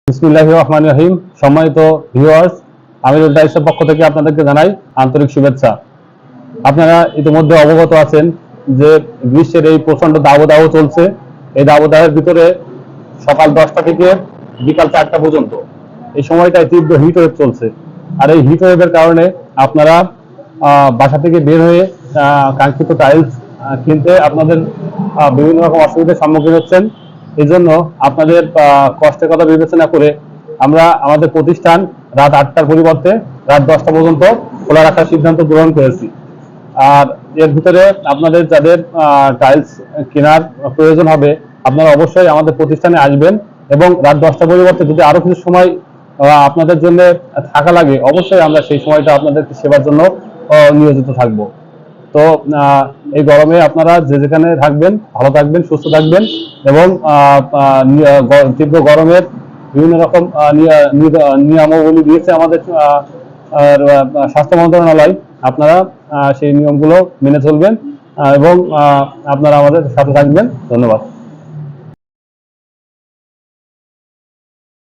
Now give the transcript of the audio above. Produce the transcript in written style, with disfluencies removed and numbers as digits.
বিসমিল্লাহির রহমানির রহিম। সম্মানিত ভিউয়ার্স, আমি টাইলসের পক্ষ থেকে আপনাদেরকে জানাই আন্তরিক শুভেচ্ছা। আপনারা ইতিমধ্যে অবগত আছেন যে গ্রীষ্মের এই প্রচন্ড দাবদাহ চলছে। এই দাবদাহের ভিতরে সকাল 10টা থেকে বিকাল 4টা পর্যন্ত এই সময়টায় তীব্র হিট ওয়েভ চলছে। আর এই হিট ওয়েভের কারণে আপনারা বাসা থেকে বের হয়ে কাঙ্ক্ষিত টাইলস কিনতে আপনাদের বিভিন্ন রকম অসুবিধার সম্মুখীন হচ্ছেন। এই জন্য আপনাদের কষ্টের কথা বিবেচনা করে আমরা আমাদের প্রতিষ্ঠান রাত 8টার পরিবর্তে রাত 10টা পর্যন্ত খোলা রাখার সিদ্ধান্ত গ্রহণ করেছি। আর এর ভিতরে আপনাদের যাদের টাইলস কেনার প্রয়োজন হবে আপনারা অবশ্যই আমাদের প্রতিষ্ঠানে আসবেন এবং রাত 10টার পরিবর্তে যদি আরো কিছু সময় আপনাদের জন্য থাকা লাগে অবশ্যই আমরা সেই সময়টা আপনাদেরকে সেবার জন্য নিয়োজিত থাকব। তো এই গরমে আপনারা যে যেখানে থাকবেন ভালো থাকবেন, সুস্থ থাকবেন এবং তীব্র গরমের বিভিন্ন রকম নিয়মাবলী দিয়েছে আমাদের স্বাস্থ্য মন্ত্রণালয়। আপনারা সেই নিয়মগুলো মেনে চলবেন এবং আপনারা আমাদের সাথে থাকবেন। ধন্যবাদ।